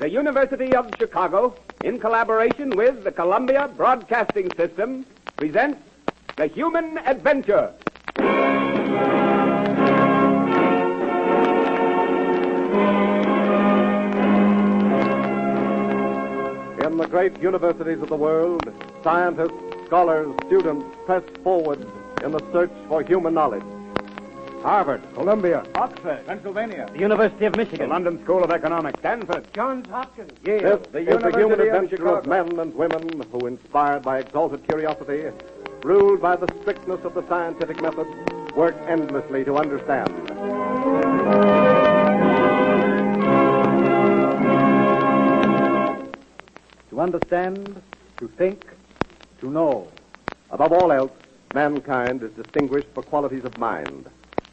the University of Chicago, in collaboration with the Columbia Broadcasting System, presents The Human Adventure. In the great universities of the world, scientists, scholars, students press forward in the search for human knowledge. Harvard, Columbia, Oxford, Pennsylvania, the University of Michigan, the London School of Economics, Stanford, Johns Hopkins, Yale, This is the human adventure of men and women who, inspired by exalted curiosity, ruled by the strictness of the scientific method, work endlessly to understand. To understand, to think, to know. Above all else, mankind is distinguished for qualities of mind.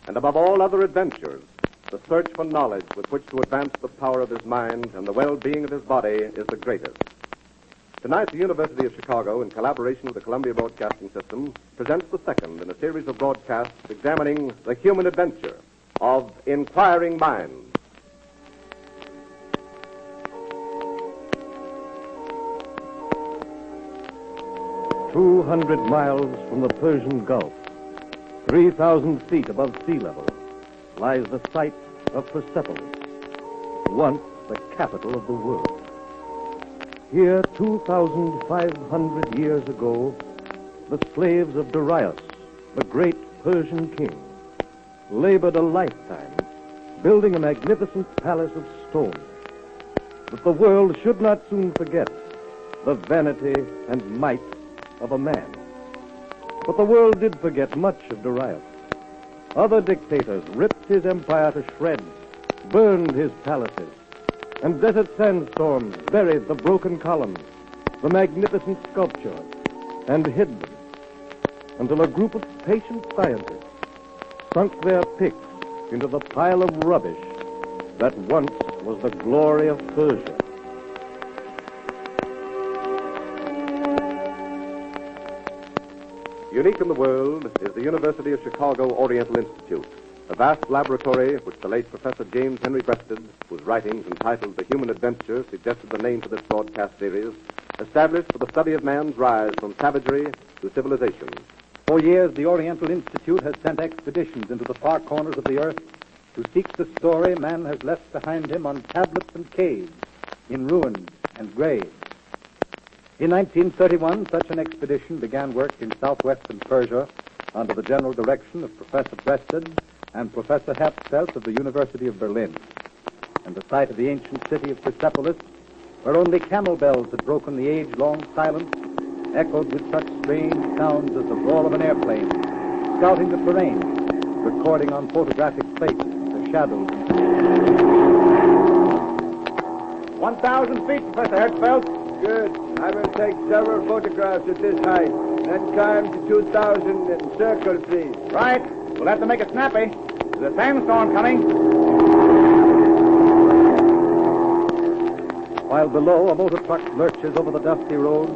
And above all other adventures, the search for knowledge with which to advance the power of his mind and the well-being of his body is the greatest. Tonight, the University of Chicago, in collaboration with the Columbia Broadcasting System, presents the second in a series of broadcasts examining the human adventure of inquiring minds. "200 miles from the Persian Gulf, 3,000 feet above sea level, lies the site of Persepolis, once the capital of the world. Here, 2,500 years ago, the slaves of Darius, the great Persian king, labored a lifetime building a magnificent palace of stone, that the world should not soon forget the vanity and might of a man. But the world did forget much of Darius. Other dictators ripped his empire to shreds, burned his palaces, and desert sandstorms buried the broken columns, the magnificent sculpture, and hid them, until a group of patient scientists sunk their picks into the pile of rubbish that once was the glory of Persia. Unique in the world is the University of Chicago Oriental Institute, a vast laboratory which the late Professor James Henry Breasted, whose writings entitled The Human Adventure suggested the name for this broadcast series, established for the study of man's rise from savagery to civilization. For years, the Oriental Institute has sent expeditions into the far corners of the earth to seek the story man has left behind him on tablets and caves, in ruins and graves. In 1931, such an expedition began work in southwestern Persia under the general direction of Professor Breasted and Professor Herzfeld of the University of Berlin. And the site of the ancient city of Persepolis, where only camel bells had broken the age-long silence, echoed with such strange sounds as the roar of an airplane, scouting the terrain, recording on photographic plates the shadows. 1,000 feet, Professor Hertzfeld. Good. I will take several photographs at this height, then climb to 2,000 and circle, please. Right. We'll have to make it snappy. There's a sandstorm coming. While below, a motor truck lurches over the dusty road,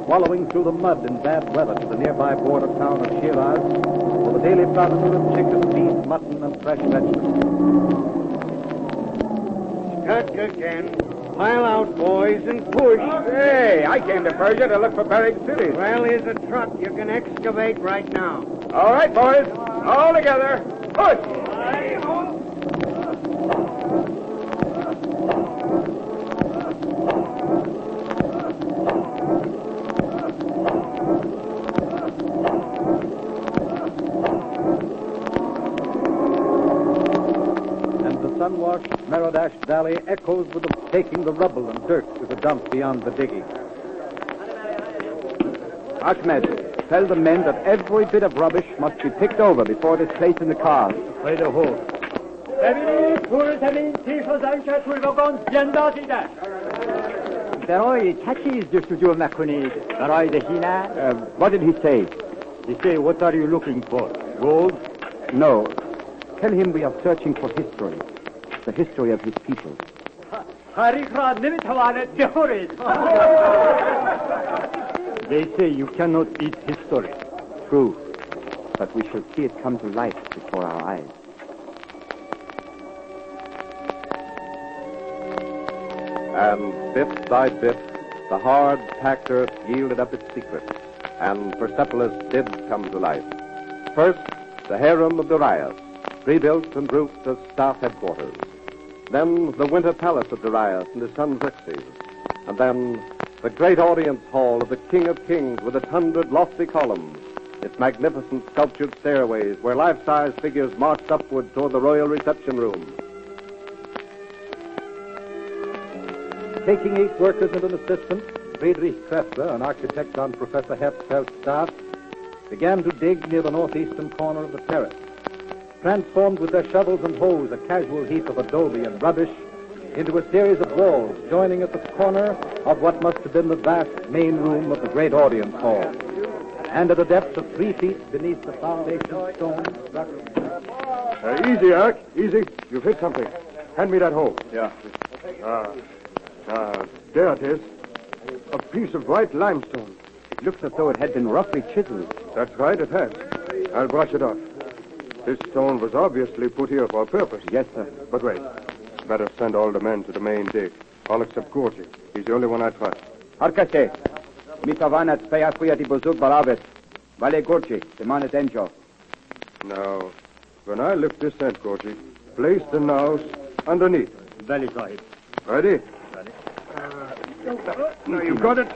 wallowing through the mud in bad weather to the nearby border town of Shiraz, for the daily provision of chicken, beef, mutton, and fresh vegetables. Stuck again. Pile out, boys, and push. Hey, I came to Persia to look for buried cities. Well, here's a truck you can excavate right now. All right, boys. All together. Push! Sun-washed, marrow-dashed valley echoes with the taking the rubble and dirt to the dump beyond the digging. Ahmed, tell the men that every bit of rubbish must be picked over before it is placed in the cars. by the hole. برای چه چیز جستجو میکنید؟ برای دهینه؟ What did he say? He say, what are you looking for? Gold? No. Tell him we are searching for history. The history of his people. They say you cannot eat history. True. But we shall see it come to life before our eyes. And bit by bit, the hard-packed earth yielded up its secrets, and Persepolis did come to life. First, the harem of Darius, rebuilt and roofed as staff headquarters. Then the winter palace of Darius and his son Xerxes. And then the great audience hall of the King of Kings with its 100 lofty columns, its magnificent sculptured stairways where life-size figures marched upward toward the royal reception room. Taking 8 workers and an assistant, Friedrich Kressler, an architect on Professor Herzfeld's staff, began to dig near the northeastern corner of the terrace. Transformed with their shovels and hoes a casual heap of adobe and rubbish into a series of walls joining at the corner of what must have been the vast main room of the great audience hall. And at a depth of 3 feet beneath the foundation stone structure. Easy, Ark. Easy. You've hit something. Hand me that hoe. Yeah. There it is. A piece of white limestone. It looks as though it had been roughly chiseled. That's right, it has. I'll brush it off. This stone was obviously put here for a purpose. Yes, sir. But wait. Better send all the men to the main dig. All except Gorgi. He's the only one I trust. Arkase, mi to vanat spejakuja ti bozuk balavet. Vale Gorgi, the man at Enjo. Now, when I lift this end, Gorgi, place the nows underneath. Vale, Sahib. Ready? Now you got it?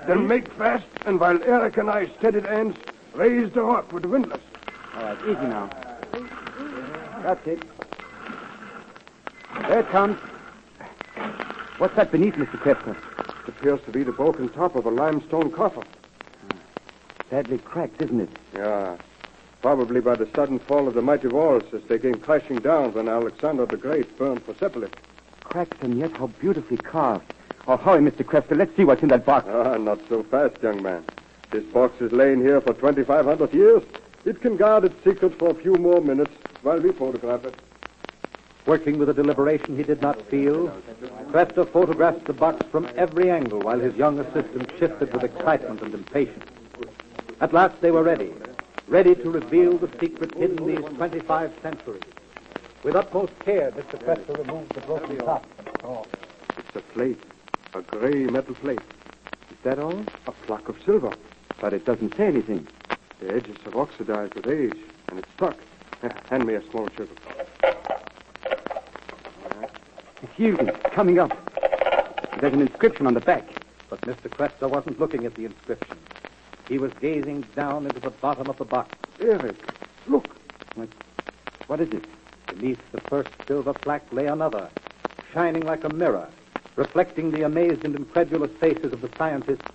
Then make fast, and while Eric and I steady the ends, raise the rock with the windlass. All right, easy now. That's it. There it comes. What's that beneath, Mr. Kressler? It appears to be the broken top of a limestone coffer. Sadly cracked, isn't it? Yeah. Probably by the sudden fall of the mighty walls as they came crashing down when Alexander the Great burned Persepolis. Cracked, and yet how beautifully carved. Oh, hurry, Mr. Kressler. Let's see what's in that box. Not so fast, young man. This box is laying here for 2,500 years. It can guard its secret for a few more minutes while we photograph it. Working with a deliberation he did not feel, Kressler photographed the box from every angle while his young assistant shifted with excitement and impatience. At last they were ready to reveal the secret hidden these 25 centuries. With utmost care, Mr. Kressler removed the broken top. It's a plate, a gray metal plate. Is that all? A plaque of silver. But it doesn't say anything. The edges have oxidized with age, and it's stuck. Hand me a small chisel. Here it is, coming up. There's an inscription on the back. But Mr. Kressler wasn't looking at the inscription. He was gazing down into the bottom of the box. Eric, look. What is it? Beneath the first silver plaque lay another, shining like a mirror, reflecting the amazed and incredulous faces of the scientists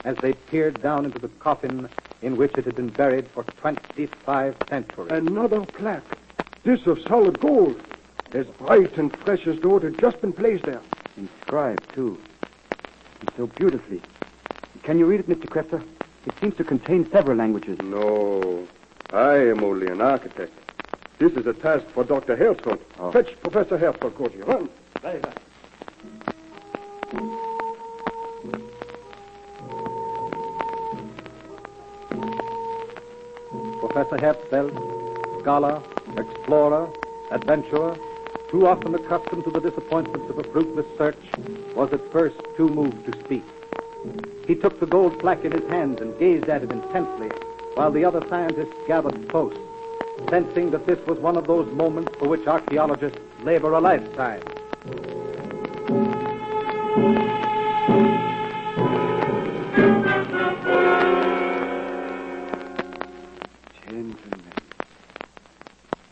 as they peered down into the coffin in which it had been buried for 25 centuries. Another plaque. This of solid gold. As bright and fresh as though it had just been placed there. Inscribed, too. And so beautifully. Can you read it, Mr. Kressler? It seems to contain several languages. No, I am only an architect. This is a task for Dr. Herzfeld. Oh. Fetch Professor Herzfeld, Gorgi. Run. Professor Herzfeld, scholar, explorer, adventurer, too often accustomed to the disappointments of a fruitless search, was at first too moved to speak. He took the gold plaque in his hands and gazed at it intently, while the other scientists gathered close, sensing that this was one of those moments for which archaeologists labor a lifetime.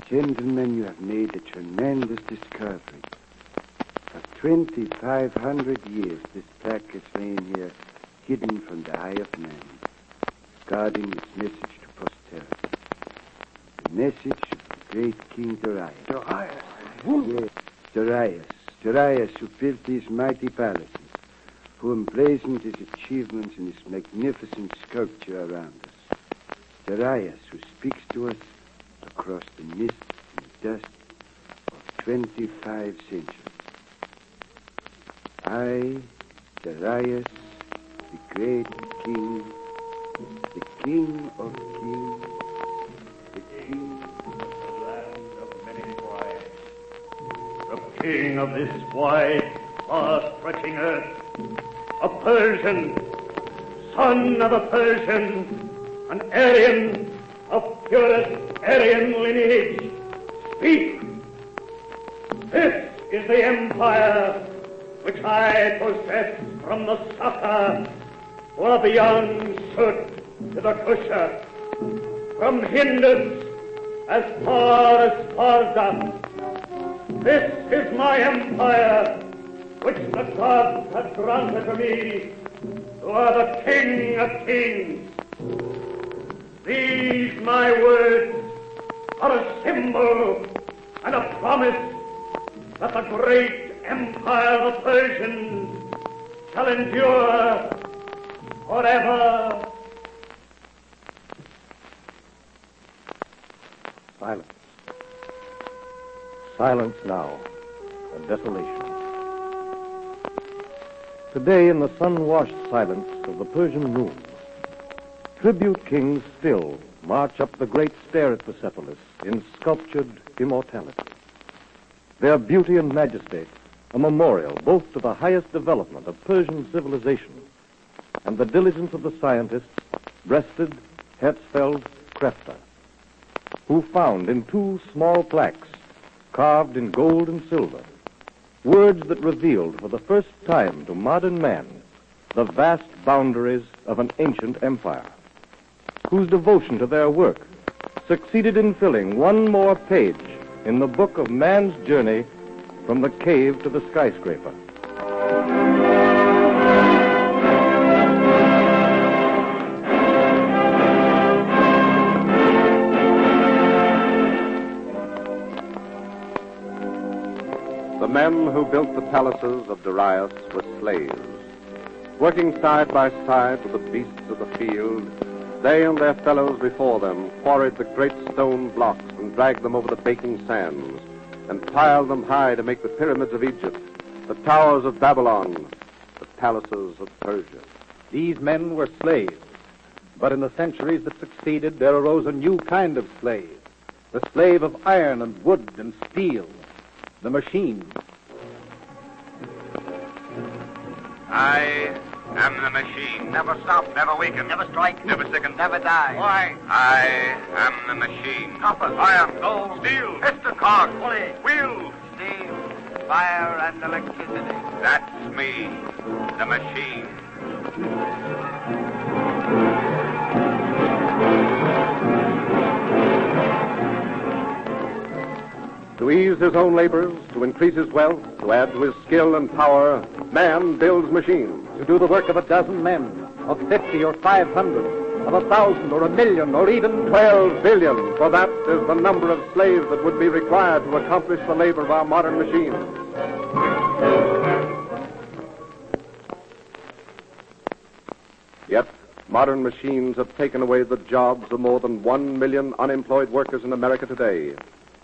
Gentlemen, you have made a tremendous discovery. For 2,500 years, this plaque has lain here, hidden from the eye of man, guarding its message to posterity. The message of the great King Darius. Darius? Yes, Darius. Darius, who built these mighty palaces, who emblazoned his achievements in this magnificent sculpture around us. Darius, who speaks to us across the mist and dust of 25 centuries. I, Darius, the great king, the king of kings, the king of the land of many quiet, the king of this wide, far-stretching earth. A Persian, son of a Persian, an Aryan of purest Aryan lineage. Speak! This is the empire which I possess from the Saka, or beyond Sud to the Kusha, from Hindus as far as Sparta. This is my empire, which the gods have granted to me, who are the King of Kings. These my words are a symbol and a promise that the great empire of the Persians shall endure forever. Silence. Silence now, and desolation. Today, in the sun-washed silence of the Persian noon, tribute kings still march up the great stair at Persepolis in sculptured immortality. Their beauty and majesty, a memorial both to the highest development of Persian civilization and the diligence of the scientists Breasted, Herzfeld, Krefter, who found in two small plaques carved in gold and silver words that revealed for the first time to modern man the vast boundaries of an ancient empire, whose devotion to their work succeeded in filling one more page in the book of man's journey from the cave to the skyscraper. The men who built the palaces of Darius were slaves. Working side by side with the beasts of the field, they and their fellows before them quarried the great stone blocks and dragged them over the baking sands and piled them high to make the pyramids of Egypt, the towers of Babylon, the palaces of Persia. These men were slaves, but in the centuries that succeeded, there arose a new kind of slave, the slave of iron and wood and steel, the machine. I am the machine. Never stop, never weaken, never strike, never sicken, never die. Why? I am the machine. Copper, iron, gold, steel, piston, cog, pulley, wheel, steam, fire, and electricity. That's me, the machine. To ease his own labors, to increase his wealth, to add to his skill and power, man builds machines. To do the work of a dozen men, of 50 or 500, of 1,000 or 1,000,000 or even 12 billion, for that is the number of slaves that would be required to accomplish the labor of our modern machines. Yet, modern machines have taken away the jobs of more than 1 million unemployed workers in America today.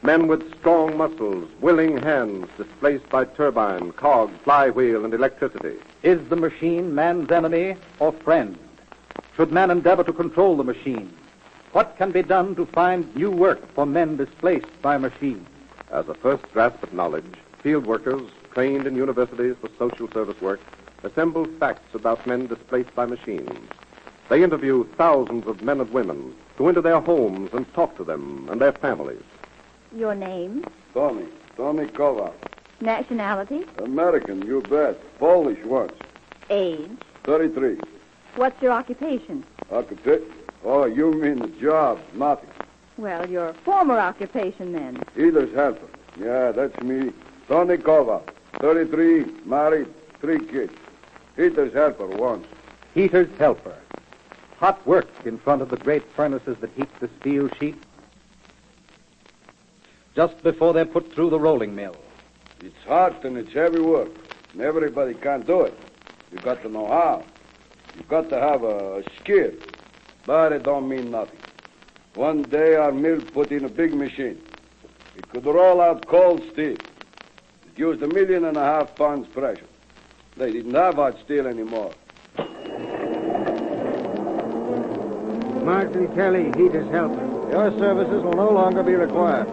Men with strong muscles, willing hands, displaced by turbine, cog, flywheel, and electricity. Is the machine man's enemy or friend? Should man endeavor to control the machine? What can be done to find new work for men displaced by machines? As a first grasp at knowledge, field workers, trained in universities for social service work, assemble facts about men displaced by machines. They interview thousands of men and women, go into their homes and talk to them and their families. Your name? Tommy Kovac. Nationality? American, you bet. Polish once. Age? 33. What's your occupation? Architect? Oh, you mean the job, nothing. Well, your former occupation then. Heater's helper. Yeah, that's me. Tony Kovac. 33, married, 3 kids. Heater's helper once. Heater's helper. Hot work in front of the great furnaces that heat the steel sheet. Just before they're put through the rolling mill. It's hot and it's heavy work. And everybody can't do it. You got to know how. You got to have a skill. But it don't mean nothing. One day our mill put in a big machine. It could roll out cold steel. It used 1.5 million pounds pressure. They didn't have hot steel anymore. Martin Kelly, heater's helper. Your services will no longer be required.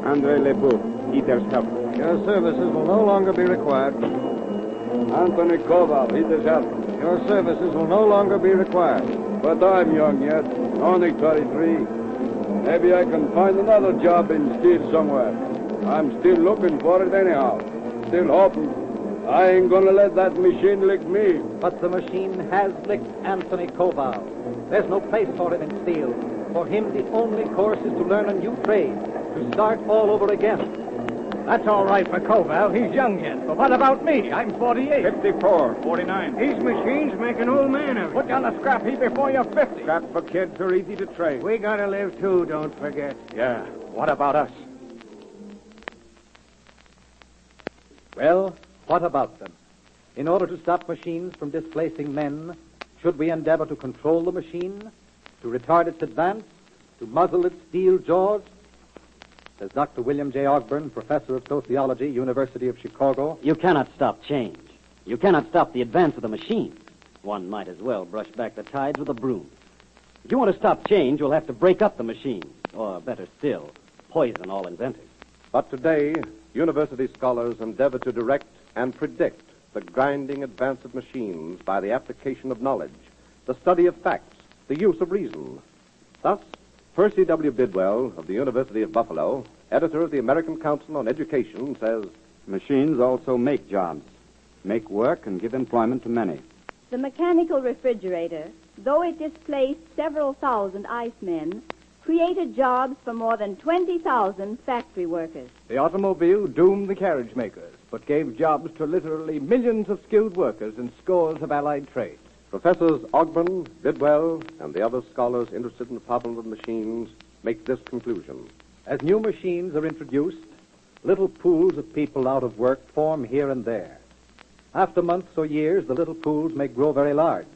Andre Lebeau, heater's helper. Your services will no longer be required. Anthony Koval, he does help. Your services will no longer be required. But I'm young yet, only 33. Maybe I can find another job in steel somewhere. I'm still looking for it anyhow. Still hoping. I ain't gonna let that machine lick me. But the machine has licked Anthony Koval. There's no place for him in steel. For him, the only course is to learn a new trade, to start all over again. That's all right for Koval. He's young yet. But what about me? I'm 48. 54, 49. These machines make an old man of you. Put you on the scrap heap before you're 50. Scrap for kids are easy to train. We gotta live too, don't forget. Yeah. What about us? Well, what about them? In order to stop machines from displacing men, should we endeavor to control the machine, to retard its advance, to muzzle its steel jaws? Says Dr. William J. Ogburn, professor of sociology, University of Chicago. You cannot stop change. You cannot stop the advance of the machine. One might as well brush back the tides with a broom. If you want to stop change, you'll have to break up the machine, or better still, poison all inventors. But today, university scholars endeavor to direct and predict the grinding advance of machines by the application of knowledge, the study of facts, the use of reason. Thus, Percy W. Bidwell of the University of Buffalo, editor of the American Council on Education, says, Machines also make jobs, make work, and give employment to many. The mechanical refrigerator, though it displaced several thousand icemen, created jobs for more than 20,000 factory workers. The automobile doomed the carriage makers, but gave jobs to literally millions of skilled workers in scores of allied trades. Professors Ogburn, Bidwell, and the other scholars interested in the problem of machines make this conclusion. As new machines are introduced, little pools of people out of work form here and there. After months or years, the little pools may grow very large.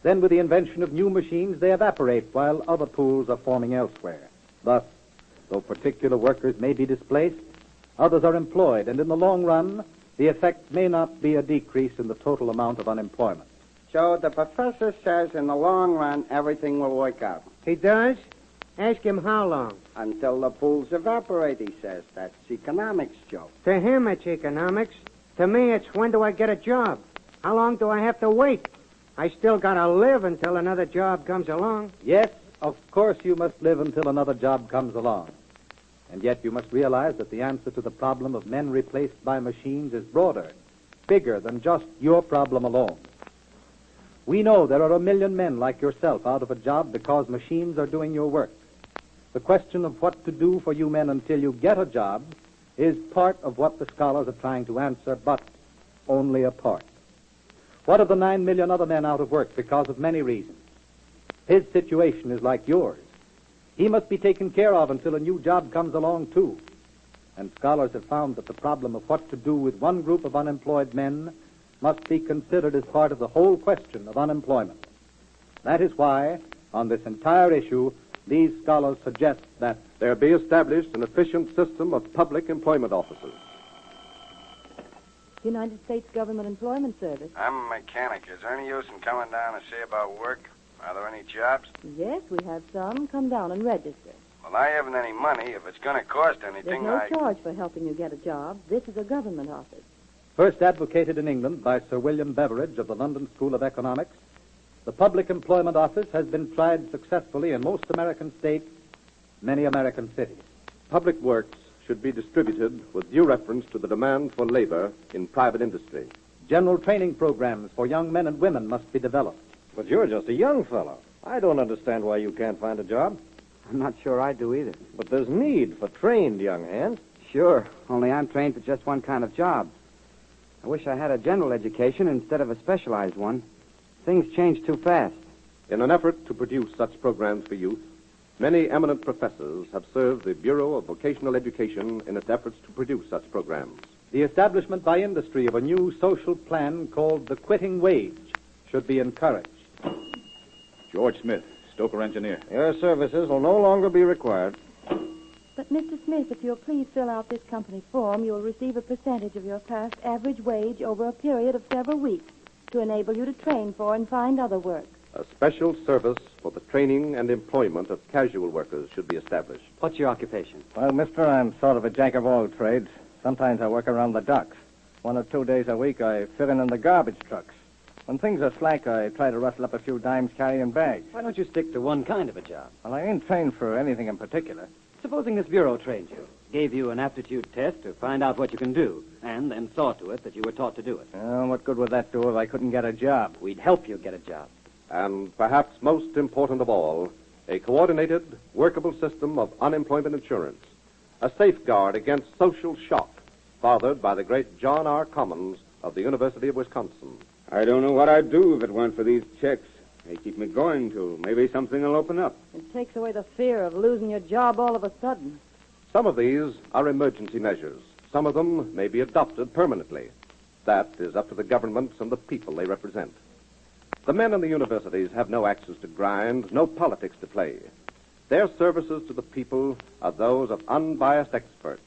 Then, with the invention of new machines, they evaporate while other pools are forming elsewhere. Thus, though particular workers may be displaced, others are employed, and in the long run, the effect may not be a decrease in the total amount of unemployment. So the professor says in the long run, everything will work out. He does? Ask him how long. Until the pools evaporate, he says. That's economics, Joe. To him, it's economics. To me, it's when do I get a job? How long do I have to wait? I still gotta live until another job comes along. Yes, of course you must live until another job comes along. And yet you must realize that the answer to the problem of men replaced by machines is broader, bigger than just your problem alone. We know there are 1 million men like yourself out of a job because machines are doing your work. The question of what to do for you men until you get a job is part of what the scholars are trying to answer, but only a part. What of the 9 million other men out of work because of many reasons? His situation is like yours. He must be taken care of until a new job comes along, too. And scholars have found that the problem of what to do with one group of unemployed men must be considered as part of the whole question of unemployment. That is why, on this entire issue, these scholars suggest that there be established an efficient system of public employment offices. United States Government Employment Service. I'm a mechanic. Is there any use in coming down to see about work? Are there any jobs? Yes, we have some. Come down and register. Well, I haven't any money. If it's going to cost There's anything, no charge for helping you get a job. This is a government office. first advocated in England by Sir William Beveridge of the London School of Economics, the Public Employment Office has been tried successfully in most American states, many American cities. Public works should be distributed with due reference to the demand for labor in private industry. General training programs for young men and women must be developed. But you're just a young fellow. I don't understand why you can't find a job. I'm not sure I do either. But there's need for trained young hands. Sure, only I'm trained for just one kind of job. I wish I had a general education instead of a specialized one. Things change too fast. In an effort to produce such programs for youth, many eminent professors have served the Bureau of Vocational Education in its efforts to produce such programs. The establishment by industry of a new social plan called the quitting wage should be encouraged. George Smith, stoker engineer. Your services will no longer be required. But, Mr. Smith, if you'll please fill out this company form, you'll receive a percentage of your past average wage over a period of several weeks to enable you to train for and find other work. A special service for the training and employment of casual workers should be established. What's your occupation? Well, mister, I'm sort of a jack of all trades. Sometimes I work around the docks. 1 or 2 days a week, I fit in the garbage trucks. When things are slack, I try to rustle up a few dimes carrying bags. Why don't you stick to one kind of a job? Well, I ain't trained for anything in particular. Supposing this bureau trained you, gave you an aptitude test to find out what you can do, and then saw to it that you were taught to do it. Well, what good would that do if I couldn't get a job? We'd help you get a job. And perhaps most important of all, a coordinated, workable system of unemployment insurance, a safeguard against social shock, fathered by the great John R. Commons of the University of Wisconsin. I don't know what I'd do if it weren't for these checks. They keep me going till maybe something will open up. It takes away the fear of losing your job all of a sudden. Some of these are emergency measures. Some of them may be adopted permanently. That is up to the governments and the people they represent. The men in the universities have no axes to grind, no politics to play. Their services to the people are those of unbiased experts,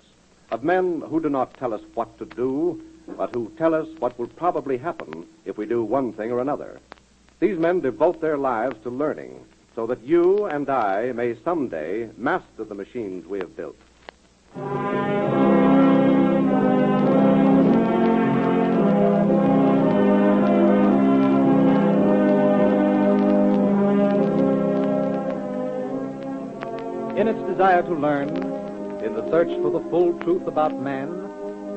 of men who do not tell us what to do, but who tell us what will probably happen if we do one thing or another. These men devote their lives to learning so that you and I may someday master the machines we have built. In its desire to learn, in the search for the full truth about man,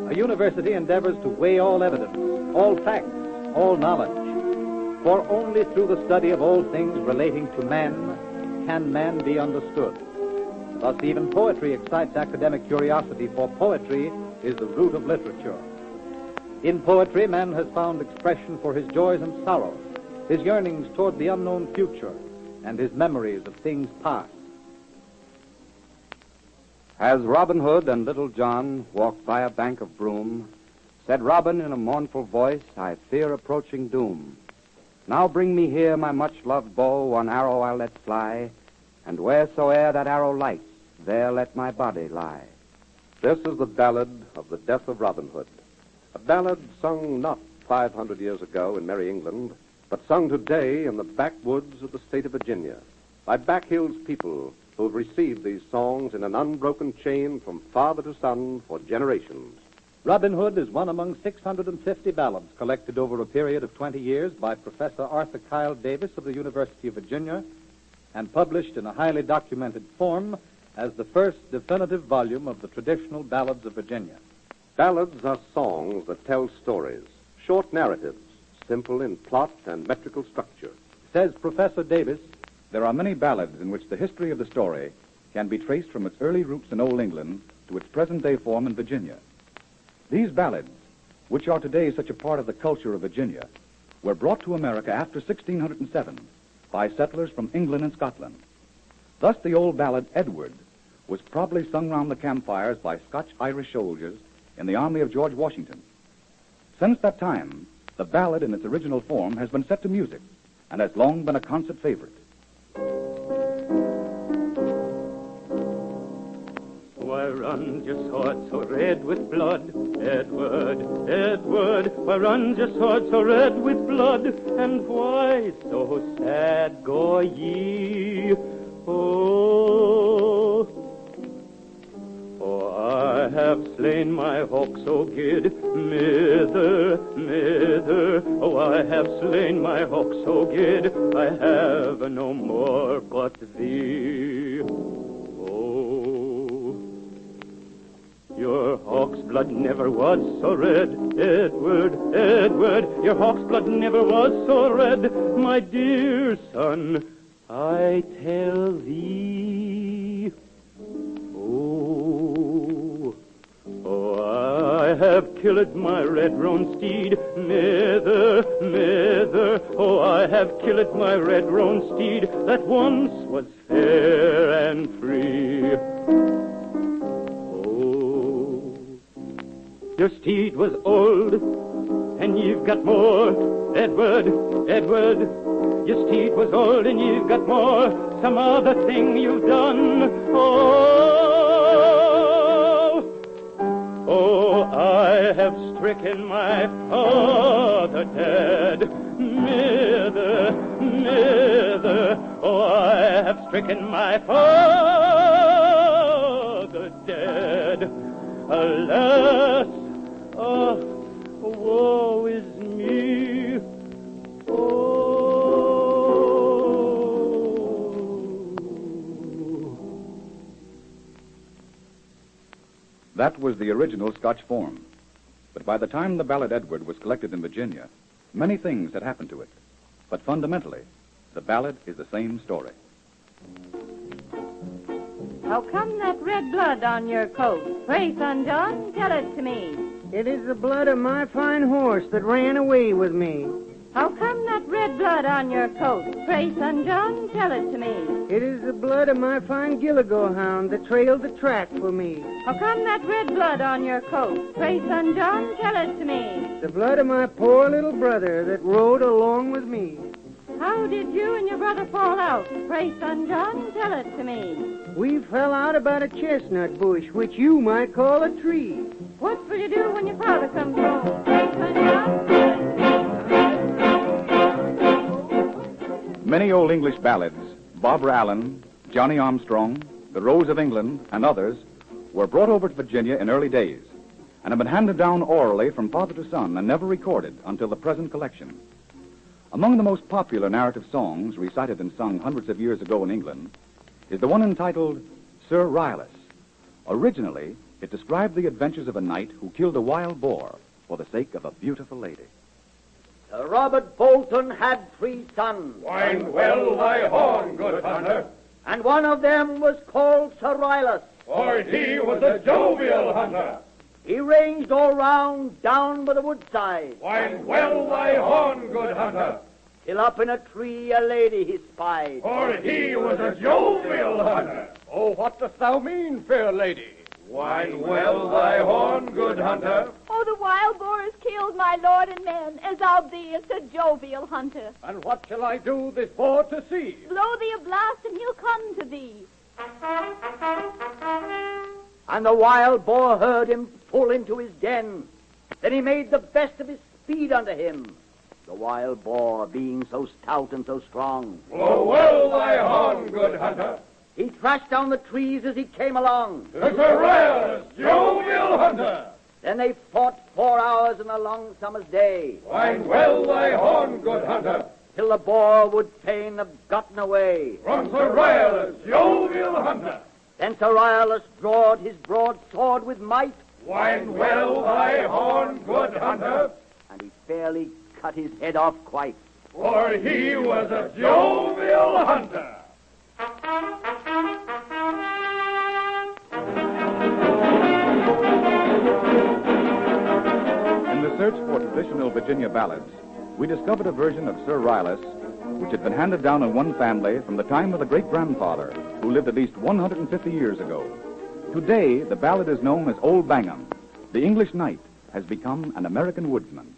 a university endeavors to weigh all evidence, all facts, all knowledge. For only through the study of all things relating to man can man be understood. Thus, even poetry excites academic curiosity, for poetry is the root of literature. In poetry, man has found expression for his joys and sorrows, his yearnings toward the unknown future, and his memories of things past. As Robin Hood and Little John walked by a bank of broom, said Robin in a mournful voice, I fear approaching doom. Now bring me here my much-loved bow, one arrow I'll let fly, and wheresoe'er that arrow lights, there let my body lie. This is the ballad of the death of Robin Hood, a ballad sung not 500 years ago in merry England, but sung today in the backwoods of the state of Virginia by Back Hill's people who have received these songs in an unbroken chain from father to son for generations. Robin Hood is one among 650 ballads collected over a period of 20 years by Professor Arthur Kyle Davis of the University of Virginia and published in a highly documented form as the first definitive volume of the traditional ballads of Virginia. Ballads are songs that tell stories, short narratives, simple in plot and metrical structure. Says Professor Davis, there are many ballads in which the history of the story can be traced from its early roots in Old England to its present-day form in Virginia. These ballads, which are today such a part of the culture of Virginia, were brought to America after 1607 by settlers from England and Scotland. Thus, the old ballad Edward was probably sung round the campfires by Scotch-Irish soldiers in the army of George Washington. Since that time, the ballad in its original form has been set to music and has long been a concert favorite. Why runs your sword so red with blood, Edward, Edward? Why runs your sword so red with blood, and why so sad go ye? Oh, I have slain my hawk so good, mither, mither. Oh, I have slain my hawk so good, I have no more but thee. Oh, your hawk's blood never was so red, Edward, Edward. Your hawk's blood never was so red, my dear son, I tell thee. I have killed my red-roan steed, mither, mither. Oh, I have killed my red-roan steed that once was fair and free. Oh, your steed was old, and you've got more, Edward, Edward. Your steed was old, and you've got more, some other thing you've done. Oh, I have stricken my father dead, mither, mither. Oh, I have stricken my father dead. Alas, woe is me. That was the original Scotch form. But by the time the ballad Edward was collected in Virginia, many things had happened to it. But fundamentally, the ballad is the same story. How come that red blood on your coat? Pray, son John, tell it to me. It is the blood of my fine horse that ran away with me. How come that red blood on your coat? Pray, son John, tell it to me. It is the blood of my fine Gilligo hound that trailed the track for me. How come that red blood on your coat? Pray, son John, tell it to me. The blood of my poor little brother that rode along with me. How did you and your brother fall out? Pray, son John, tell it to me. We fell out about a chestnut bush, which you might call a tree. What will you do when your father comes home? Pray, son John, tell it to me. Many old English ballads, Barbara Allen, Johnny Armstrong, The Rose of England, and others, were brought over to Virginia in early days and have been handed down orally from father to son and never recorded until the present collection. Among the most popular narrative songs recited and sung hundreds of years ago in England is the one entitled Sir Rylus. Originally, it described the adventures of a knight who killed a wild boar for the sake of a beautiful lady. Sir Robert Bolton had 3 sons. Wind well thy horn, good hunter. And one of them was called Sir Rylus. For he was a jovial hunter. He ranged all round down by the woodside. Wind well thy horn, good hunter. Till up in a tree a lady he spied. For he was a jovial hunter. Oh, what dost thou mean, fair lady? Wind well thy horn, good hunter. Oh, the wild boar has killed my lord and men, as thou beest a jovial hunter. And what shall I do this boar to see? Blow thee a blast, and he'll come to thee. And the wild boar heard him full into his den. Then he made the best of his speed unto him. The wild boar being so stout and so strong. Blow well thy horn, good hunter. He thrashed down the trees as he came along. Sir Rylus, jovial hunter. Then they fought 4 hours in a long summer's day. Wind well thy horn, good hunter. Till the boar would fain have gotten away. From Sir Rylus, jovial hunter. Then Sir Rylus drawed his broadsword with might. Wind well thy horn, good hunter. And he fairly cut his head off quite. For he was a jovial hunter. In the search for traditional Virginia ballads, we discovered a version of Sir Rylus which had been handed down in one family from the time of the great-grandfather, who lived at least 150 years ago. Today, the ballad is known as Old Bangham. The English knight has become an American woodsman.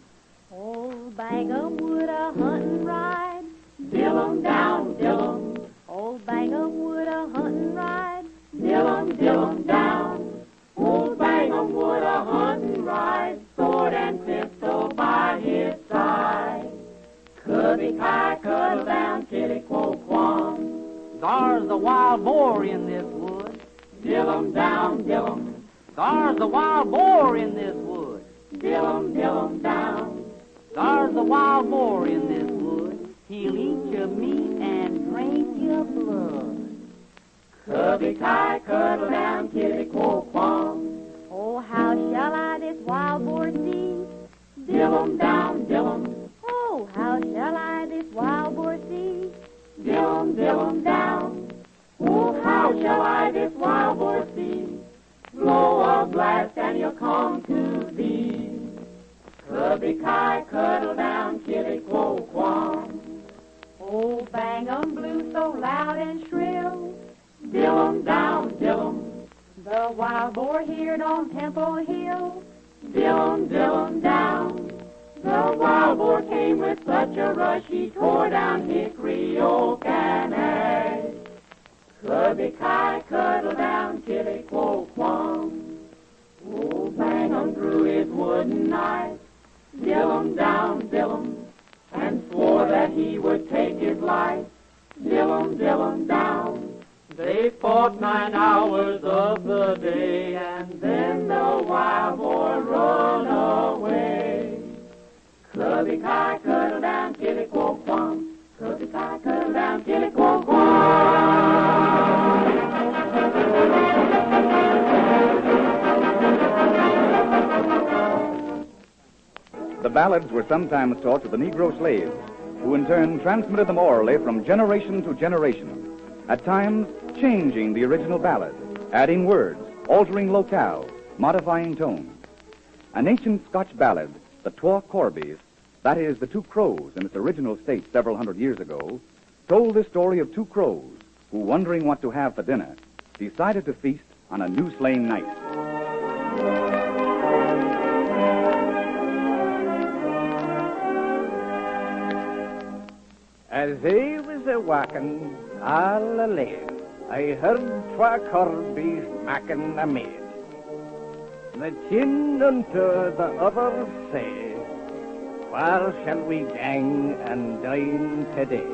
Old Bangham would a huntin' ride, Dillum down, Dillum. Old Bangham would a huntin' ride, Dillum, Dillum down. Old Bangham would a huntin' ride, sword and pistol by his side. Cubby-kai, cuddle down, kitty-quo-quam. There's a wild boar in this wood. Dillum down, Dillum. There's a wild boar in this wood. Dillum, Dillum down. There's a wild boar in this wood. He'll eat your meat and drink your blood. Cubby-kai, cuddle down, kitty-quo-quam. Oh, how shall I this wild boar see? Dillum down, Dillum. Oh, how shall I this wild boar see? Dillum, Dillum down. Oh, how shall I this wild boar see? Blow a blast and he'll come to thee. Cubby-kai, cuddle down, kitty-quo-quam. Old Bangham blew so loud and shrill. Dillum down, Dillum. The wild boar heard on Temple Hill. Dillum, Dillum down. The wild boar came with such a rush, he tore down hickory, oak, and ash. Cubby-kai, cuddle down, kitty-quo-quam. Old Bangham drew his wooden knife. Dillum down, Dillum, and swore that he would take his life. Dillum, Dillum down. They fought 9 hours of the day, and Then the wild boar run away. Clubby-Kai, cuddle down, killy-quo-quam. Clubby-Kai, cuddle down, The ballads were sometimes taught to the Negro slaves, who in turn transmitted them orally from generation to generation, at times changing the original ballad, adding words, altering locale, modifying tone. An ancient Scotch ballad, the Twa Corbies, that is, the Two Crows in its original state several hundred years ago, told the story of two crows who, wondering what to have for dinner, decided to feast on a new slaying night. As I was a-walking all alone, I heard twa corbies making a maid. The chin unto the other say, where shall we gang and dine today?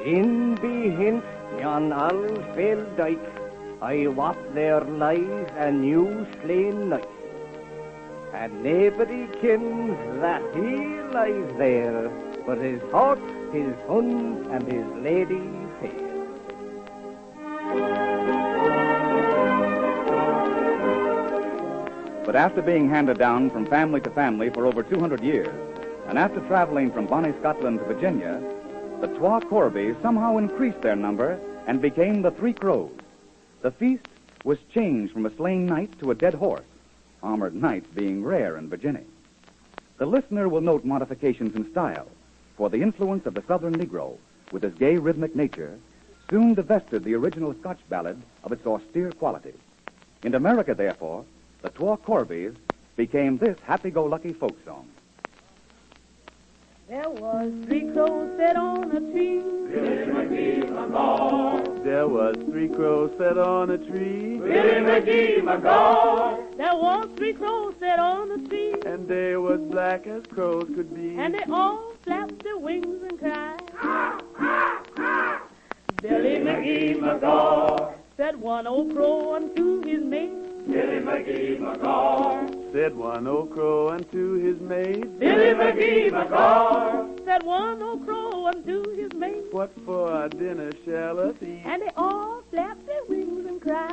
In behint yon Allsvale dyke, I wot there lies a new slain knight. And nobody kens that he lies there, but his hawk, his hund, and his lady fair. But after being handed down from family to family for over 200 years, and after traveling from bonnie Scotland to Virginia, the Twa Corbies somehow increased their number and became the Three Crows. The feast was changed from a slain knight to a dead horse, armored knights being rare in Virginia. The listener will note modifications in style, for the influence of the Southern Negro, with his gay rhythmic nature, soon divested the original Scotch ballad of its austere quality. In America, therefore, the Twa Corbies became this happy-go-lucky folk song. There was three crows set on a tree. Billy McGee, McGaw. There was three crows set on a tree. Billy McGee, McGaw. There was three crows set on a tree. And they was black as crows could be. And they all flapped their wings and cried. Billy McGee, McGaw. Said one old crow unto his mate. Billy McGee, McGaw. Said one old crow unto his mate. Billy McGee, McGaw. Said one old crow unto his mate. What for our dinner shall us eat? And they all flapped their wings and cried.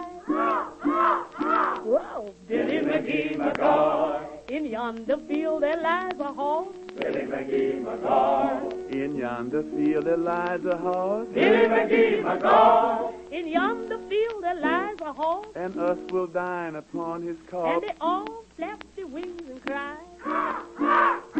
Whoa! Billy McGee, McGaw. In yonder field there lies a horse. Billy McGee, McGaw. In yonder field there lies a horse. Billy McGee, McGaw. In yonder field there lies a horse. And us will dine upon his corpse. And they all flapped their wings and cried.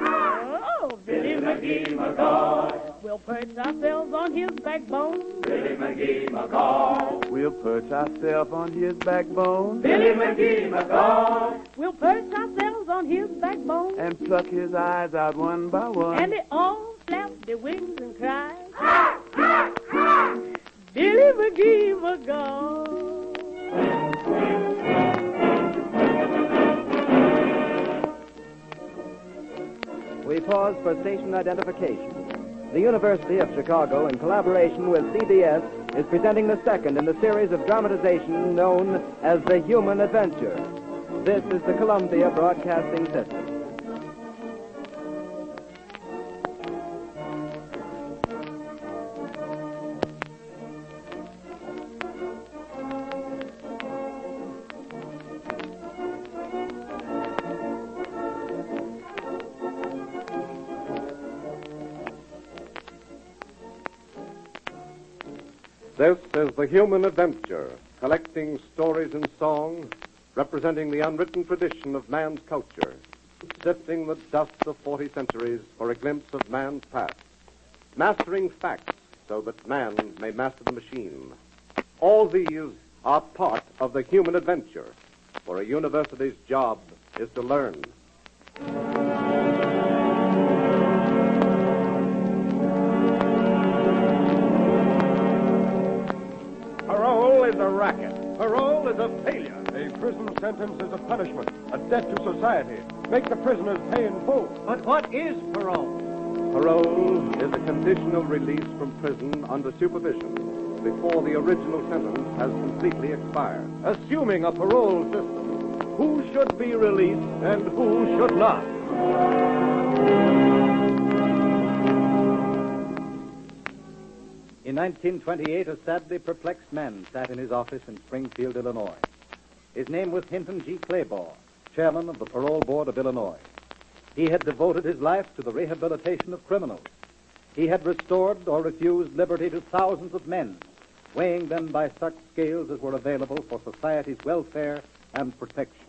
Oh, Billy McGee, McGaw. We'll perch ourselves on his backbone. Billy McGee, McGaw. We'll perch ourselves on his backbone. Billy McGee, McGaw. We'll perch ourselves on his backbone. And pluck his eyes out one by one. And they all flapped their wings and cried. Billy McGee, McGaw. We pause for station identification. The University of Chicago, in collaboration with CBS, is presenting the second in the series of dramatization known as The Human Adventure. This is the Columbia Broadcasting System. This is The Human Adventure, collecting stories and song, representing the unwritten tradition of man's culture, sifting the dust of 40 centuries for a glimpse of man's past, mastering facts so that man may master the machine. All these are part of the human adventure, for a university's job is to learn. Parole is a racket. Parole is a failure. A prison sentence is a punishment, a debt to society. Make the prisoners pay in full. But what is parole? Parole is a conditional release from prison under supervision. before the original sentence has completely expired. Assuming a parole system, who should be released and who should not? In 1928, a sadly perplexed man sat in his office in Springfield, Illinois. His name was Hinton G. Claybaugh, chairman of the Parole Board of Illinois. He had devoted his life to the rehabilitation of criminals. He had restored or refused liberty to thousands of men, weighing them by such scales as were available for society's welfare and protection.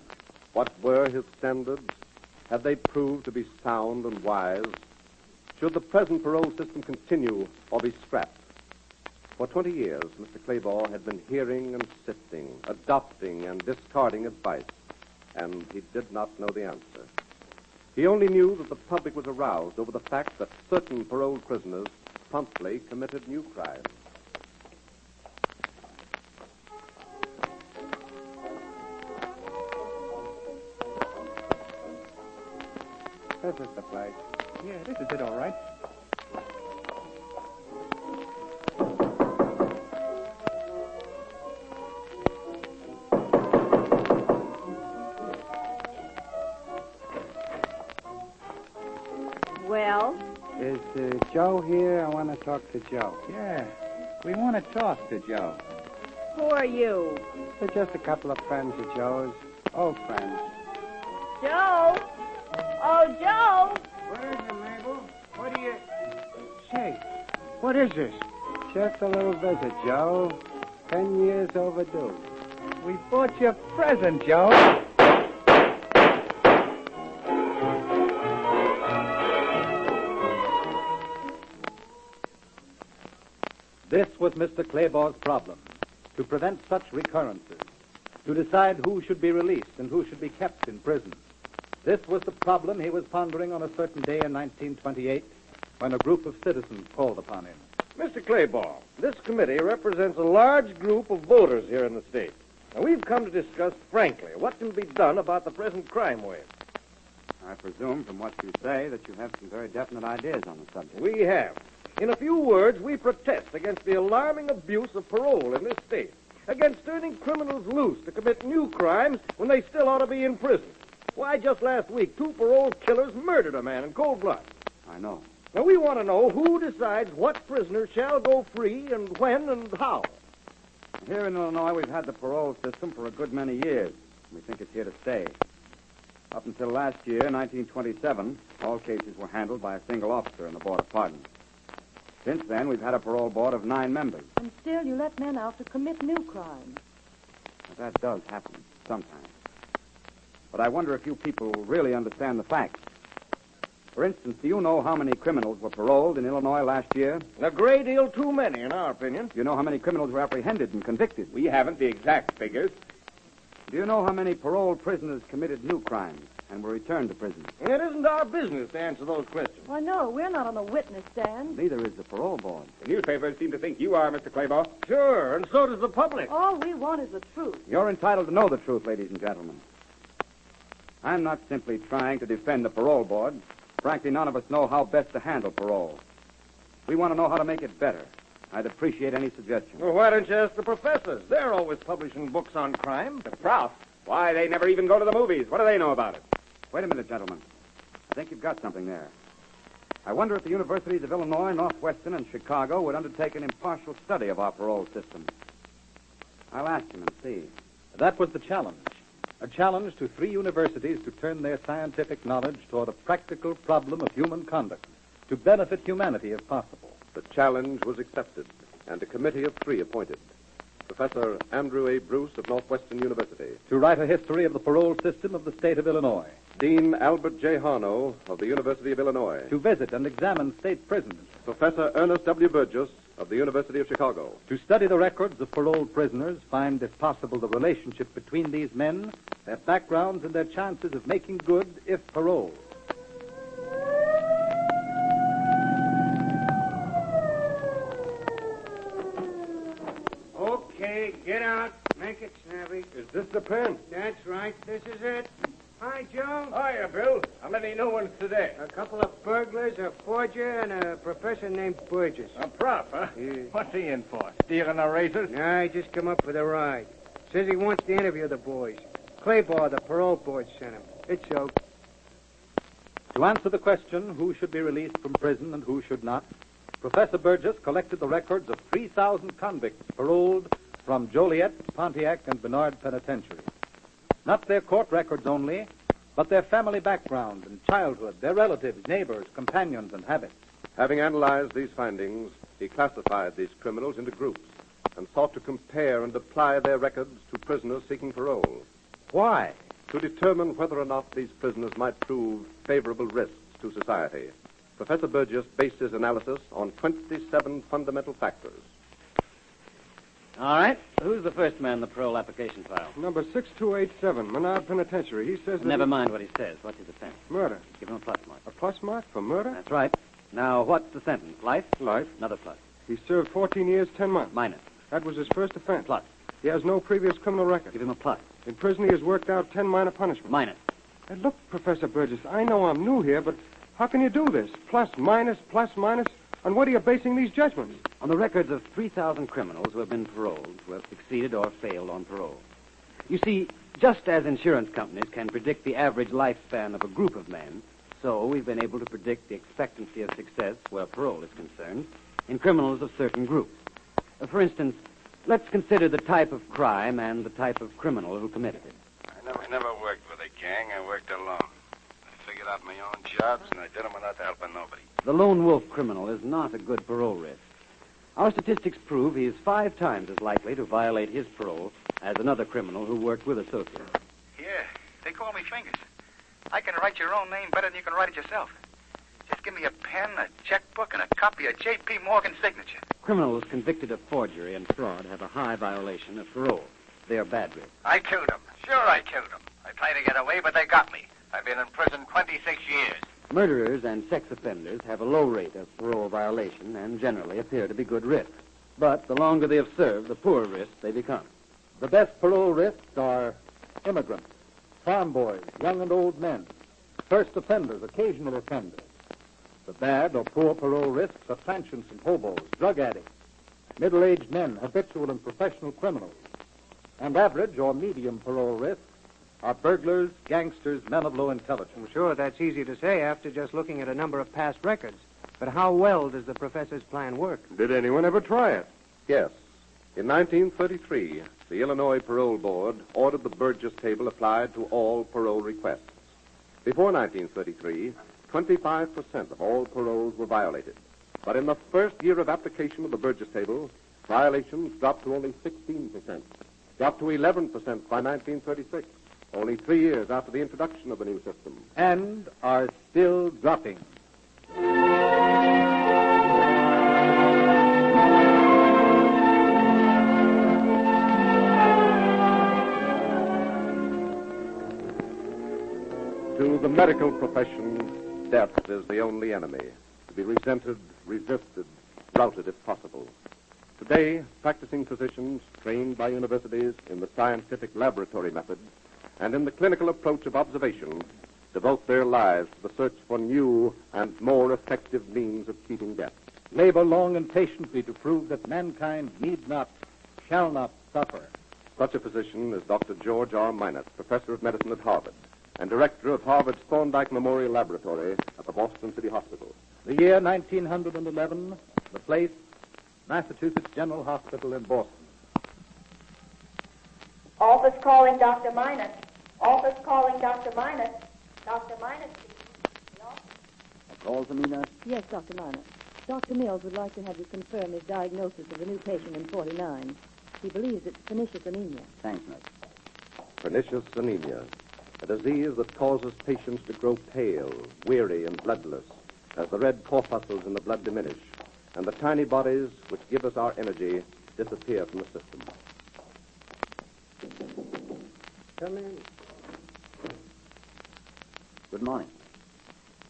What were his standards? Had they proved to be sound and wise? Should the present parole system continue or be scrapped? For 20 years, Mr. Claybaugh had been hearing and sifting, adopting and discarding advice, and he did not know the answer. He only knew that the public was aroused over the fact that certain paroled prisoners promptly committed new crimes. This is the place. Yeah, this is it, all right. Well? Is Joe here? I want to talk to Joe. Yeah, we want to talk to Joe. Who are you? They're just a couple of friends of Joe's. Old friends. Joe? Oh, Joe! What is it, Mabel? What do you... Say, what is this? Just a little visit, Joe. 10 years overdue. We bought you a present, Joe. This was Mr. Claybaugh's problem, to prevent such recurrences, to decide who should be released and who should be kept in prison. This was the problem he was pondering on a certain day in 1928 when a group of citizens called upon him. Mr. Claybaugh, this committee represents a large group of voters here in the state. Now, we've come to discuss frankly what can be done about the present crime wave. I presume from what you say that you have some very definite ideas on the subject. We have. In a few words, we protest against the alarming abuse of parole in this state, against turning criminals loose to commit new crimes when they still ought to be in prison. Why, just last week, 2 parole killers murdered a man in cold blood. I know. Now, we want to know who decides what prisoners shall go free and when and how. Here in Illinois, we've had the parole system for a good many years. We think it's here to stay. Up until last year, 1927, all cases were handled by a single officer in the Board of Pardons. Since then, we've had a parole board of 9 members. And still you let men out to commit new crimes. Now, that does happen sometimes. But I wonder if you people really understand the facts. For instance, do you know how many criminals were paroled in Illinois last year? A great deal too many, in our opinion. Do you know how many criminals were apprehended and convicted? We haven't the exact figures. Do you know how many paroled prisoners committed new crimes and were returned to prison? It isn't our business to answer those questions. Why, no, we're not on the witness stand. Neither is the parole board. The newspapers seem to think you are, Mr. Claybaugh. Sure, and so does the public. All we want is the truth. You're entitled to know the truth, ladies and gentlemen. I'm not simply trying to defend the parole board. Frankly, none of us know how best to handle parole. We want to know how to make it better. I'd appreciate any suggestions. Well, why don't you ask the professors? They're always publishing books on crime. The prof? Why, they never even go to the movies. What do they know about it? Wait a minute, gentlemen. I think you've got something there. I wonder if the universities of Illinois, Northwestern, and Chicago would undertake an impartial study of our parole system. I'll ask them and see. That was the challenge. A challenge to 3 universities to turn their scientific knowledge toward a practical problem of human conduct, to benefit humanity if possible. The challenge was accepted, and a committee of 3 appointed. Professor Andrew A. Bruce of Northwestern University. To write a history of the parole system of the state of Illinois. Dean Albert J. Harno of the University of Illinois. To visit and examine state prisons. Professor Ernest W. Burgess of the University of Chicago. To study the records of paroled prisoners, find, if possible, the relationship between these men, their backgrounds, and their chances of making good if paroled. Okay, get out. Make it snappy. Is this the pen? That's right. This is it. Hi, Joe. Hiya, Bill. Now, many new ones today? A couple of burglars, a forger, and a professor named Burgess. A prof, huh? Yeah. What's he in for? Stealing our razors? Nah, he just come up for the ride. Says he wants to interview the boys. Claybaugh, the parole board, sent him. It's so. To answer the question who should be released from prison and who should not, Professor Burgess collected the records of 3,000 convicts paroled from Joliet, Pontiac, and Bernard penitentiaries. Not their court records only, but their family background and childhood, their relatives, neighbors, companions, and habits. Having analyzed these findings, he classified these criminals into groups and sought to compare and apply their records to prisoners seeking parole. Why? To determine whether or not these prisoners might prove favorable risks to society. Professor Burgess based his analysis on 27 fundamental factors. All right. Who's the first man in the parole application file? Number 6287, Menard Penitentiary. He says that... Never mind what he says. What's his offense? Murder. Give him a plus mark. A plus mark for murder? That's right. Now, what's the sentence? Life? Life. Another plus. He served 14 years, 10 months. Minus. That was his first offense. Plus. He has no previous criminal record. Give him a plus. In prison, he has worked out 10 minor punishments. Minus. And look, Professor Burgess, I know I'm new here, but how can you do this? Plus, minus, plus, minus. On what are you basing these judgments? On the records of 3,000 criminals who have been paroled, who have succeeded or failed on parole. You see, just as insurance companies can predict the average lifespan of a group of men, so we've been able to predict the expectancy of success where parole is concerned in criminals of certain groups. For instance, let's consider the type of crime and the type of criminal who committed it. I never worked with a gang. I worked alone. I figured out my own jobs, and I did them without the help of nobody. The lone wolf criminal is not a good parole risk. Our statistics prove he is 5 times as likely to violate his parole as another criminal who worked with associates. Yeah, they call me Fingers. I can write your own name better than you can write it yourself. Just give me a pen, a checkbook, and a copy of J.P. Morgan's signature. Criminals convicted of forgery and fraud have a high violation of parole. They are bad risks. I killed him. Sure, I killed him. I tried to get away, but they got me. I've been in prison 26 years. Murderers and sex offenders have a low rate of parole violation and generally appear to be good risks. But the longer they have served, the poorer risks they become. The best parole risks are immigrants, farm boys, young and old men, first offenders, occasional offenders. The bad or poor parole risks are transients and hobos, drug addicts, middle-aged men, habitual and professional criminals. And average or medium parole risks are burglars, gangsters, men of low intelligence. Well, sure, that's easy to say after just looking at a number of past records. But how well does the professor's plan work? Did anyone ever try it? Yes. In 1933, the Illinois Parole Board ordered the Burgess table applied to all parole requests. Before 1933, 25% of all paroles were violated. But in the first year of application of the Burgess table, violations dropped to only 16%, dropped to 11% by 1936, only 3 years after the introduction of the new system. And are still dropping. To the medical profession, death is the only enemy, to be resented, resisted, routed if possible. Today, practicing physicians trained by universities in the scientific laboratory method and in the clinical approach of observation devote their lives to the search for new and more effective means of treating death. Labor long and patiently to prove that mankind need not, shall not suffer. Such a physician is Dr. George R. Minot, professor of medicine at Harvard and director of Harvard's Thorndike Memorial Laboratory at the Boston City Hospital. The year 1911, the place, Massachusetts General Hospital in Boston. Office calling Dr. Minus. Office calling Dr. Minus. Dr. Minus. Call from me, nurse? Yes, Dr. Minor. Dr. Mills would like to have you confirm his diagnosis of the new patient in 49. He believes it's pernicious anemia. Thanks, nurse. Pernicious anemia, a disease that causes patients to grow pale, weary, and bloodless as the red corpuscles in the blood diminish and the tiny bodies which give us our energy disappear from the system. Come in. Good morning.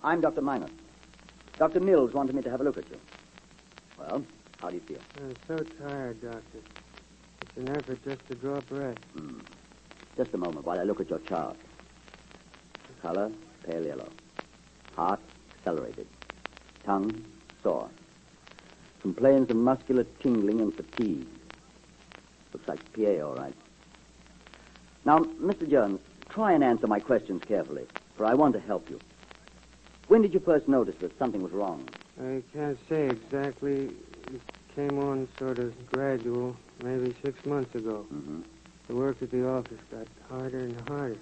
I'm Dr. Minor. Dr. Mills wanted me to have a look at you. Well, how do you feel? I'm so tired, Doctor. It's an effort just to draw breath. Just a moment while I look at your chart. Color, pale yellow. Heart accelerated. Tongue sore. Complains of muscular tingling and fatigue. Looks like PA, all right. Now, Mr. Jones, try and answer my questions carefully, for I want to help you. When did you first notice that something was wrong? I can't say exactly. It came on sort of gradual, maybe 6 months ago. Mm-hmm. The work at the office got harder and harder.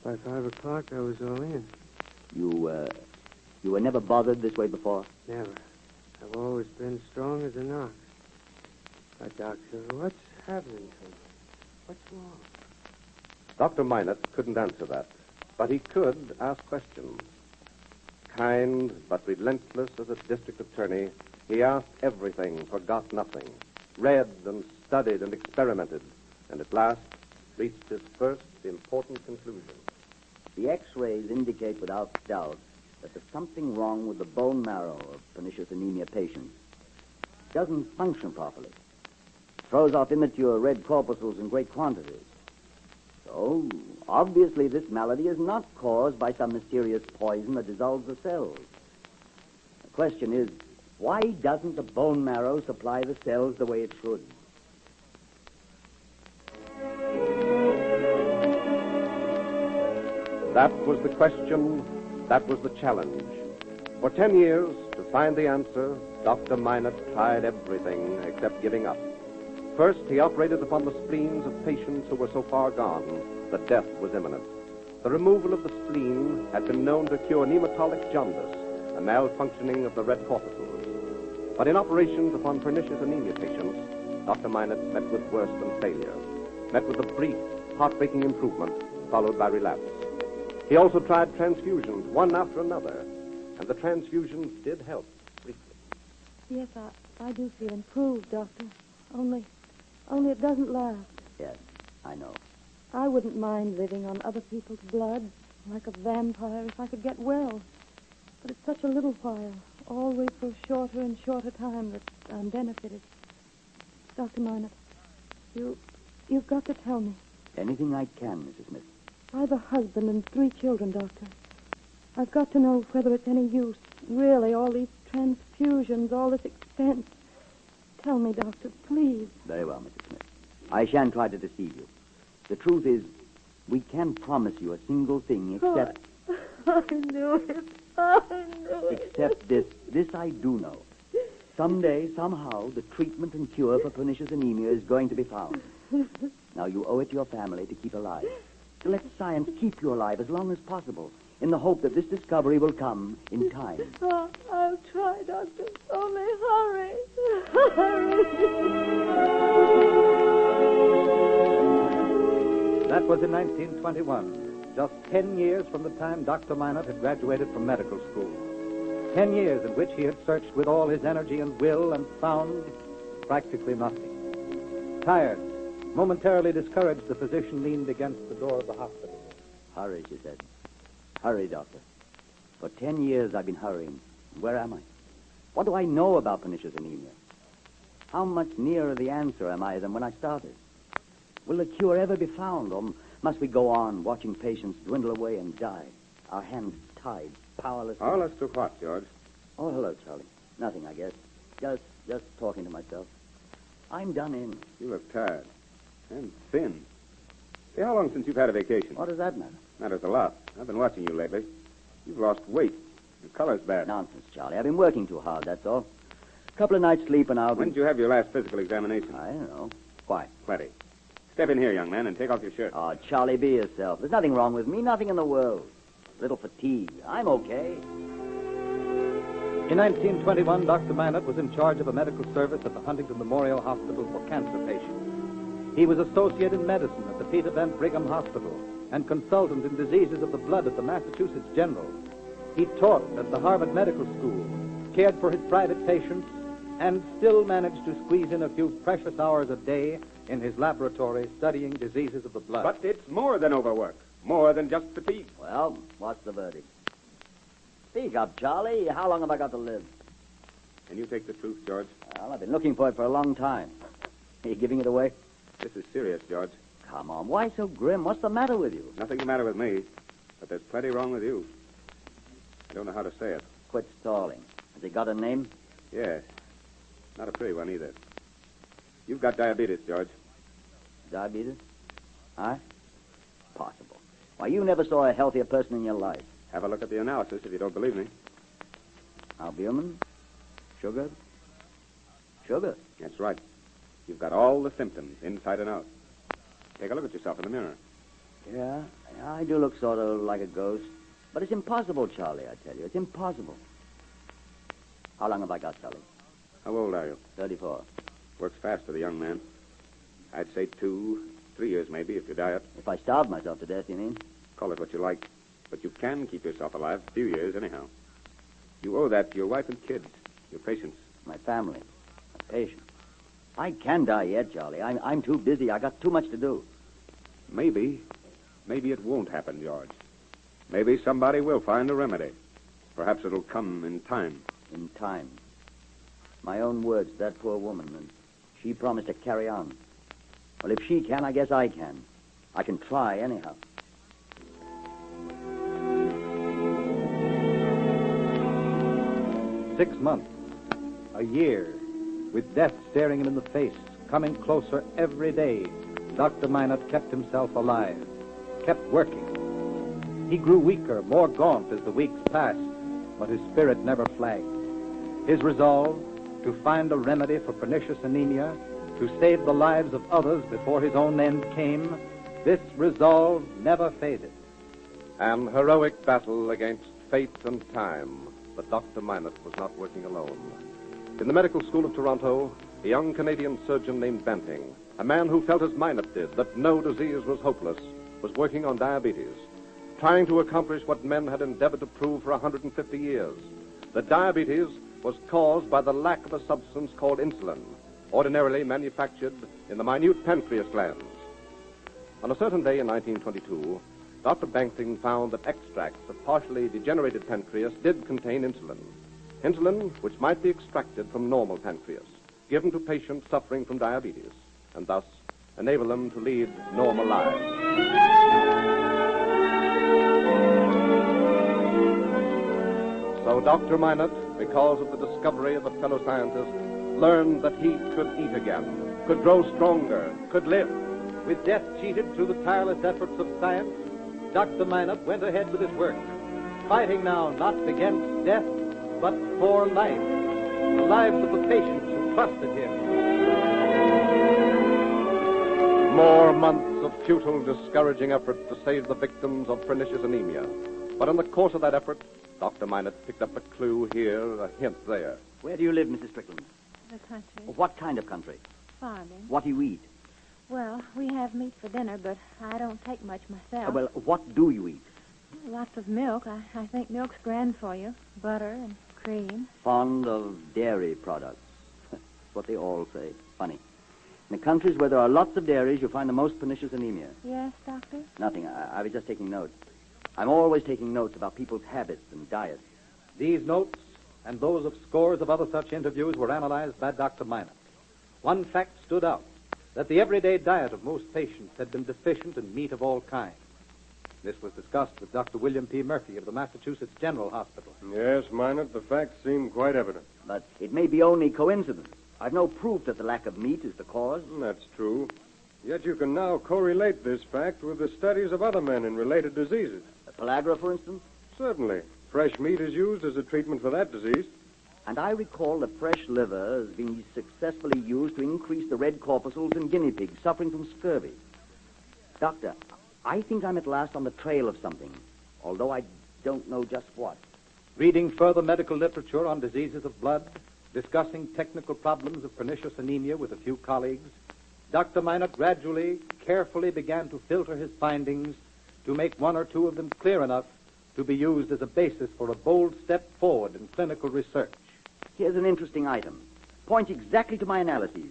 By 5 o'clock, I was all in. You were never bothered this way before? Never. I've always been strong as an ox. But, Doctor, what's happening to me? What's wrong? Dr. Minot couldn't answer that, but he could ask questions. Kind but relentless as a district attorney, he asked everything, forgot nothing, read and studied and experimented, and at last reached his first important conclusion. The X-rays indicate without doubt that there's something wrong with the bone marrow of pernicious anemia patients. It doesn't function properly. Throws off immature red corpuscles in great quantities. So, obviously this malady is not caused by some mysterious poison that dissolves the cells. The question is, why doesn't the bone marrow supply the cells the way it should? That was the question, that was the challenge. For 10 years, to find the answer, Dr. Minot tried everything except giving up. First, he operated upon the spleens of patients who were so far gone that death was imminent. The removal of the spleen had been known to cure nematolic jaundice, a malfunctioning of the red corpuscles. But in operations upon pernicious anemia patients, Dr. Minot met with worse than failure, met with a brief, heartbreaking improvement, followed by relapse. He also tried transfusions, one after another, and the transfusions did help, briefly. Yes, I do feel improved, Doctor. Only it doesn't last. Yes, I know. I wouldn't mind living on other people's blood, like a vampire, if I could get well. But it's such a little while, always for shorter and shorter time, that I'm benefited. Dr. Minot, you've got to tell me. Anything I can, Mrs. Smith. I've a husband and 3 children, Doctor. I've got to know whether it's any use. Really, all these transfusions, all this expense. Tell me, Doctor, please. Very well, Mrs. Smith. I shan't try to deceive you. The truth is, we can't promise you a single thing except... I knew it. I knew it. Except this. This I do know. Someday, somehow, the treatment and cure for pernicious anemia is going to be found. Now, you owe it to your family to keep alive. To let science keep you alive as long as possible, in the hope that this discovery will come in time. I'll try, Doctor. Only hurry. Hurry. That was in 1921, just 10 years from the time Dr. Minot had graduated from medical school. 10 years in which he had searched with all his energy and will and found practically nothing. Tired, momentarily discouraged, the physician leaned against the door of the hospital. Hurry, she said. Hurry, doctor. For 10 years I've been hurrying. Where am I? What do I know about pernicious anemia? How much nearer the answer am I than when I started? Will the cure ever be found, or must we go on watching patients dwindle away and die, our hands tied, powerless? Oh, let's do what, George? Oh, hello, Charlie. Nothing, I guess. Just talking to myself. I'm done in. You look tired. And thin. Say, how long since you've had a vacation? What does that matter? Matters a lot. I've been watching you lately. You've lost weight. Your color's bad. Nonsense, Charlie. I've been working too hard, that's all. A couple of nights sleep and I'll be... When did you have your last physical examination? I don't know. Why? Plenty. Step in here, young man, and take off your shirt. Oh, Charlie, be yourself. There's nothing wrong with me, nothing in the world. A little fatigue. I'm okay. In 1921, Dr. Minot was in charge of a medical service at the Huntington Memorial Hospital for cancer patients. He was associate in medicine at the Peter Bent Brigham Hospital and consultant in diseases of the blood at the Massachusetts General. He taught at the Harvard Medical School, cared for his private patients, and still managed to squeeze in a few precious hours a day in his laboratory studying diseases of the blood. But it's more than overwork. More than just fatigue. Well, what's the verdict? Speak up, Charlie. How long have I got to live? Can you take the truth, George? Well, I've been looking for it for a long time. Are you giving it away? This is serious, George. Come on. Why so grim? What's the matter with you? Nothing the matter with me. But there's plenty wrong with you. I don't know how to say it. Quit stalling. Has he got a name? Yes. Not a pretty one either. You've got diabetes, George. Diabetes? Huh? Possible. Why, you never saw a healthier person in your life. Have a look at the analysis if you don't believe me. Albumin? Sugar? Sugar? That's right. You've got all the symptoms, inside and out. Take a look at yourself in the mirror. Yeah, I do look sort of like a ghost. But it's impossible, Charlie, I tell you. It's impossible. How long have I got, Charlie? How old are you? 34. Works fast for the young man. I'd say 2, 3 years maybe if you diet. If I starved myself to death, you mean? Call it what you like. But you can keep yourself alive a few years anyhow. You owe that to your wife and kids, your patients. My family, my patients. I can die yet, Charlie. I'm too busy. I got too much to do. Maybe it won't happen, George. Maybe somebody will find a remedy. Perhaps it'll come in time. In time. My own words, that poor woman, and she promised to carry on. Well, if she can, I guess I can. I can try anyhow. Six months, a year, with death staring him in the face, coming closer every day, Dr. Minot kept himself alive, kept working. He grew weaker, more gaunt as the weeks passed, but his spirit never flagged. His resolve to find a remedy for pernicious anemia, to save the lives of others before his own end came, this resolve never faded. An heroic battle against fate and time, but Dr. Minot was not working alone. In the medical school of Toronto, a young Canadian surgeon named Banting, a man who felt as Minot did, that no disease was hopeless, was working on diabetes, trying to accomplish what men had endeavored to prove for 150 years, that diabetes was caused by the lack of a substance called insulin, ordinarily manufactured in the minute pancreas glands. On a certain day in 1922, Dr. Banting found that extracts of partially degenerated pancreas did contain insulin. Insulin which might be extracted from normal pancreas, given to patients suffering from diabetes, and thus enable them to lead normal lives. So Dr. Minot, because of the discovery of a fellow scientist, learned that he could eat again, could grow stronger, could live. With death cheated through the tireless efforts of science, Dr. Minot went ahead with his work, fighting now not against death, but for life, the lives of the patients who trusted him. More months of futile, discouraging effort to save the victims of pernicious anemia. But in the course of that effort, Dr. Minot picked up a clue here, a hint there. Where do you live, Mrs. Strickland? The country. What kind of country? Farming. What do you eat? Well, we have meat for dinner, but I don't take much myself. Well, what do you eat? Lots of milk. I think milk's grand for you. Butter and cream. Fond of dairy products. That's what they all say. Funny. In the countries where there are lots of dairies, you'll find the most pernicious anemia. Yes, Doctor? Nothing. I was just taking notes. I'm always taking notes about people's habits and diets. These notes and those of scores of other such interviews were analyzed by Dr. Minot. One fact stood out, that the everyday diet of most patients had been deficient in meat of all kinds. This was discussed with Dr. William P. Murphy of the Massachusetts General Hospital. Yes, Minot, the facts seem quite evident. But it may be only coincidence. I've no proof that the lack of meat is the cause. That's true. Yet you can now correlate this fact with the studies of other men in related diseases. Pellagra, for instance? Certainly. Fresh meat is used as a treatment for that disease. And I recall that fresh liver has been successfully used to increase the red corpuscles in guinea pigs suffering from scurvy. Doctor, I think I'm at last on the trail of something, although I don't know just what. Reading further medical literature on diseases of blood, discussing technical problems of pernicious anemia with a few colleagues, Dr. Minot gradually, carefully began to filter his findings to make one or two of them clear enough to be used as a basis for a bold step forward in clinical research. Here's an interesting item. Points exactly to my analyses.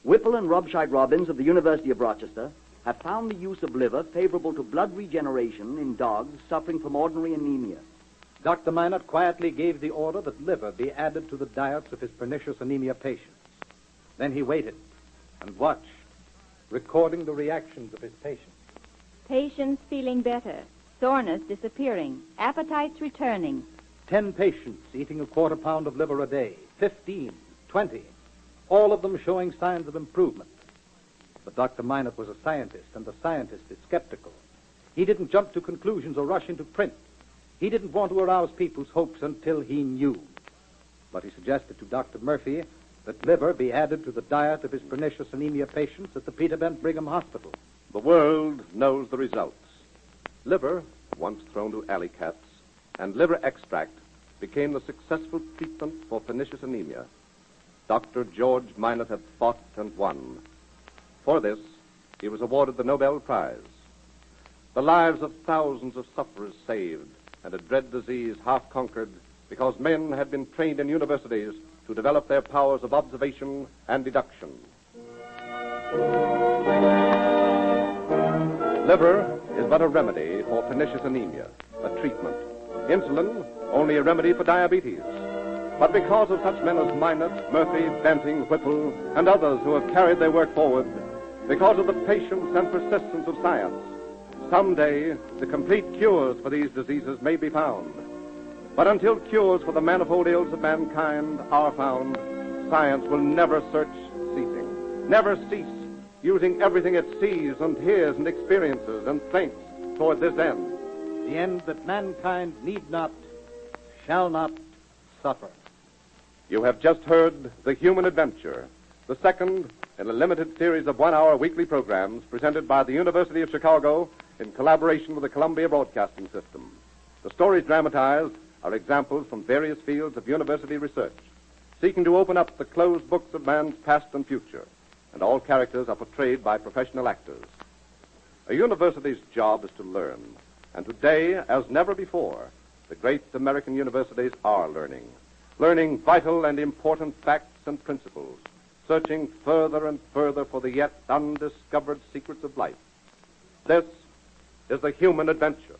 Whipple and Robscheit Robbins of the University of Rochester have found the use of liver favorable to blood regeneration in dogs suffering from ordinary anemia. Dr. Minot quietly gave the order that liver be added to the diets of his pernicious anemia patients. Then he waited and watched, recording the reactions of his patients. Patients feeling better. soreness disappearing, appetites returning. 10 patients eating a quarter pound of liver a day, 15, 20, all of them showing signs of improvement. But Dr. Minot was a scientist, and the scientist is skeptical. He didn't jump to conclusions or rush into print. He didn't want to arouse people's hopes until he knew. But he suggested to Dr. Murphy that liver be added to the diet of his pernicious anemia patients at the Peter Bent Brigham Hospital. The world knows the results. Liver, once thrown to alley cats, and liver extract became the successful treatment for pernicious anemia. Dr. George Minot had fought and won. For this, he was awarded the Nobel Prize. The lives of thousands of sufferers saved, and a dread disease half conquered because men had been trained in universities to develop their powers of observation and deduction. Liver is but a remedy for pernicious anemia, a treatment. Insulin, only a remedy for diabetes. But because of such men as Minot, Murphy, Banting, Whipple, and others who have carried their work forward, because of the patience and persistence of science, someday the complete cures for these diseases may be found. But until cures for the manifold ills of mankind are found, science will never search ceasing, never cease using everything it sees and hears and experiences and thinks toward this end. The end that mankind need not, shall not suffer. You have just heard The Human Adventure, the second in a limited series of one-hour weekly programs presented by the University of Chicago in collaboration with the Columbia Broadcasting System. The stories dramatized are examples from various fields of university research, seeking to open up the closed books of man's past and future, and all characters are portrayed by professional actors. A university's job is to learn, and today, as never before, the great American universities are learning vital and important facts and principles, searching further and further for the yet undiscovered secrets of life. This is The Human Adventure.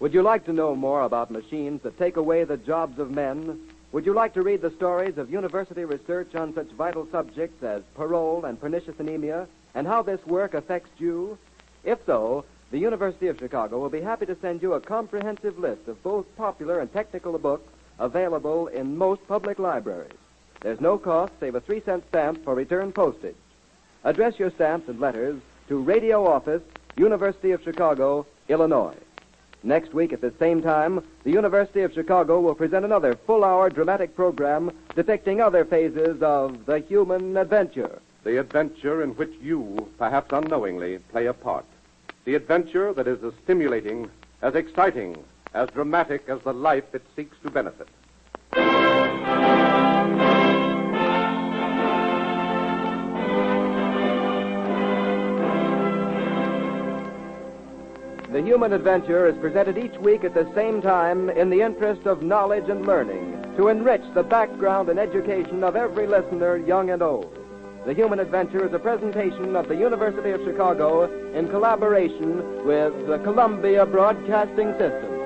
Would you like to know more about machines that take away the jobs of men? Would you like to read the stories of university research on such vital subjects as parole and pernicious anemia, and how this work affects you? If so, the University of Chicago will be happy to send you a comprehensive list of both popular and technical books available in most public libraries. There's no cost save a 3-cent stamp for return postage. Address your stamps and letters to Radio Office, University of Chicago, Illinois. Next week at the same time, the University of Chicago will present another full-hour dramatic program depicting other phases of the human adventure. The adventure in which you, perhaps unknowingly, play a part. The adventure that is as stimulating, as exciting, as dramatic as the life it seeks to benefit. The Human Adventure is presented each week at the same time in the interest of knowledge and learning, to enrich the background and education of every listener, young and old. The Human Adventure is a presentation of the University of Chicago in collaboration with the Columbia Broadcasting System.